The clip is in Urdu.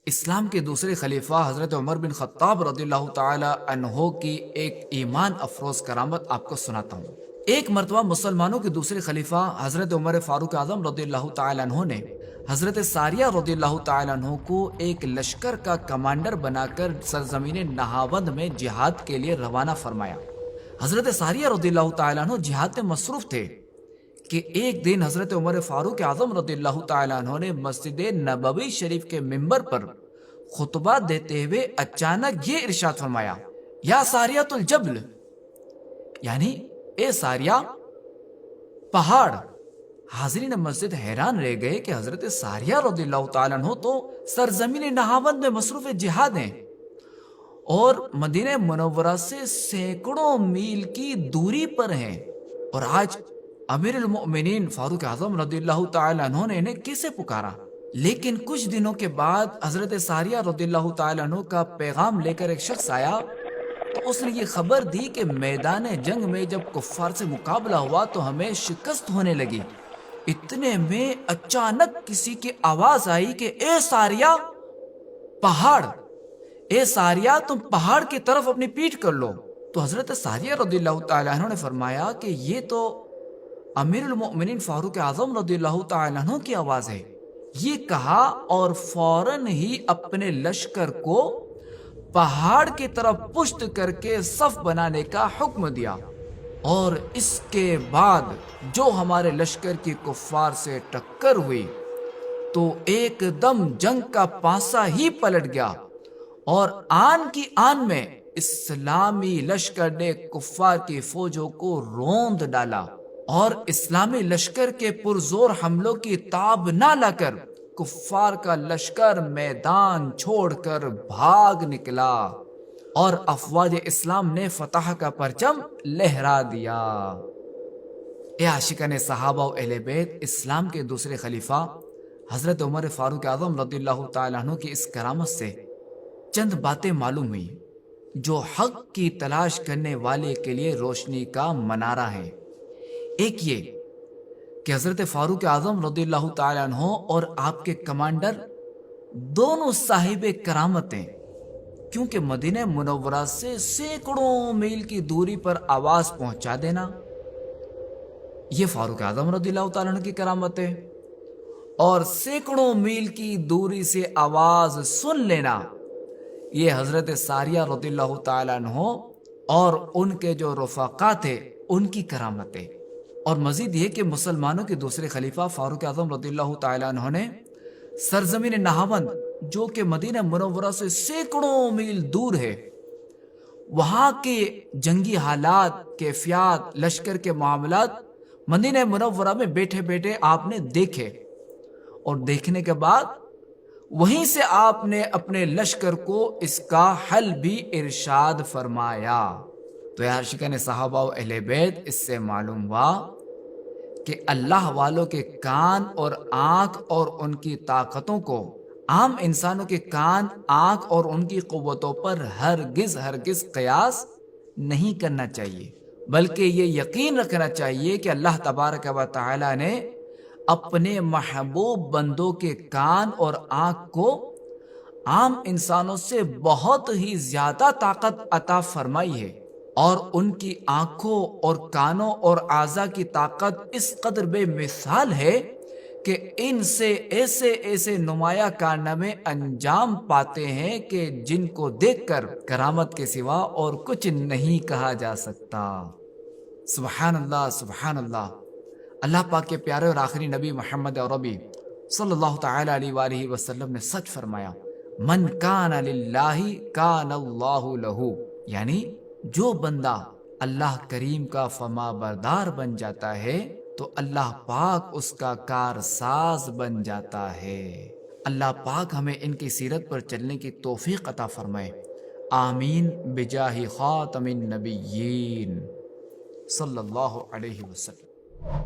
اسلام کے دوسرے خلیفہ حضرت عمر بن خطاب رضی اللہ تعالی عنہ کی ایک ایمان افروز کرامت آپ کو سناتا ہوں۔ ایک مرتبہ مسلمانوں کے دوسرے خلیفہ حضرت عمر فاروق اعظم رضی اللہ تعالی عنہ نے حضرت ساریہ رضی اللہ تعالی عنہ کو ایک لشکر کا کمانڈر بنا کر سرزمین نہاوند میں جہاد کے لیے روانہ فرمایا۔ حضرت ساریہ رضی اللہ تعالی عنہ جہاد میں مصروف تھے کہ ایک دن حضرت عمر فاروق اعظم رضی اللہ تعالی عنہ نے مسجد نبوی شریف کے منبر پر خطبہ دیتے ہوئے اچانک یہ ارشاد فرمایا، یا ساریۃ الجبل، یعنی اے ساریہ پہاڑ۔ حاضرین مسجد حیران رہ گئے کہ حضرت ساریہ رضی اللہ تعالی عنہ تو سرزمین نہاوند میں مصروف جہاد ہیں اور مدینہ منورہ سے سینکڑوں میل کی دوری پر ہیں، اور آج امیر المؤمنین فاروق اعظم رضی اللہ تعالی عنہ نے انہیں کیسے پکارا؟ لیکن کچھ دنوں کے بعد حضرت ساریہ رضی اللہ تعالی عنہ کا پیغام لے کر ایک شخص آیا تو اس نے یہ خبر دی کہ میدان جنگ میں جب کفار سے مقابلہ ہوا تو ہمیں شکست ہونے لگی۔ اتنے میں اچانک کسی کی آواز آئی کہ اے ساریہ پہاڑ، اے ساریہ تم پہاڑ کی طرف اپنی پیٹھ کر لو۔ تو حضرت ساریہ رضی اللہ تعالی عنہ نے فرمایا کہ یہ تو امیر المؤمنین فاروق اعظم رضی اللہ تعالی عنہ کی آواز ہے۔ یہ کہا اور فوراً ہی اپنے لشکر کو پہاڑ کی طرف پشت کر کے صف بنانے کا حکم دیا، اور اس کے بعد جو ہمارے لشکر کی کفار سے ٹکر ہوئی تو ایک دم جنگ کا پانسا ہی پلٹ گیا، اور آن کی آن میں اسلامی لشکر نے کفار کی فوجوں کو روند ڈالا، اور اسلامی لشکر کے پرزور حملوں کی تاب نہ لا کر کفار کا لشکر میدان چھوڑ کر بھاگ نکلا، اور افواج اسلام نے فتح کا پرچم لہرا دیا۔ اے عاشقان صحابہ و اہل بیت، اسلام کے دوسرے خلیفہ حضرت عمر فاروق اعظم رضی اللہ تعالیٰ عنہ کی اس کرامت سے چند باتیں معلوم ہوئی جو حق کی تلاش کرنے والے کے لیے روشنی کا منارہ ہے۔ ایک یہ کہ حضرت فاروق اعظم رضی اللہ تعالیٰ عنہ اور آپ کے کمانڈر دونوں صاحب کرامت ہیں، کیونکہ مدینہ منورہ سے سینکڑوں میل کی دوری پر آواز پہنچا دینا یہ فاروق اعظم رضی اللہ تعالیٰ عنہ کی کرامت ہے، اور سینکڑوں میل کی دوری سے آواز سن لینا یہ حضرت ساریہ رضی اللہ تعالیٰ عنہ اور ان کے جو رفقا تھے ان کی کرامت ہے۔ اور مزید یہ کہ مسلمانوں کے دوسرے خلیفہ فاروق اعظم رضی اللہ تعالیٰ عنہ نے سرزمین نہاوند جو کہ مدینہ منورہ سے سینکڑوں میل دور ہے، وہاں کے جنگی حالات، کیفیات، لشکر کے معاملات مدینہ منورہ میں بیٹھے بیٹھے آپ نے دیکھے، اور دیکھنے کے بعد وہیں سے آپ نے اپنے لشکر کو اس کا حل بھی ارشاد فرمایا۔ تو یا عاشقان صحابہ و اہل بیت، اس سے معلوم ہوا کہ اللہ والوں کے کان اور آنکھ اور ان کی طاقتوں کو عام انسانوں کے کان، آنکھ اور ان کی قوتوں پر ہرگز قیاس نہیں کرنا چاہیے، بلکہ یہ یقین رکھنا چاہیے کہ اللہ تبارک و تعالی نے اپنے محبوب بندوں کے کان اور آنکھ کو عام انسانوں سے بہت ہی زیادہ طاقت عطا فرمائی ہے، اور ان کی آنکھوں اور کانوں اور اعضاء کی طاقت اس قدر بے مثال ہے کہ ان سے ایسے نمایاں کارنامے انجام پاتے ہیں کہ جن کو دیکھ کر کرامت کے سوا اور کچھ نہیں کہا جا سکتا۔ سبحان اللہ، سبحان اللہ۔ اللہ پاک کے پیارے اور آخری نبی محمد عربی صلی اللہ تعالی علیہ وآلہ وسلم نے سچ فرمایا، من کان للہ کان اللہ لہ، یعنی جو بندہ اللہ کریم کا فرما بردار بن جاتا ہے تو اللہ پاک اس کا کار ساز بن جاتا ہے۔ اللہ پاک ہمیں ان کی سیرت پر چلنے کی توفیق عطا فرمائے، آمین بجاہ خاتم النبیین صلی اللہ علیہ وسلم۔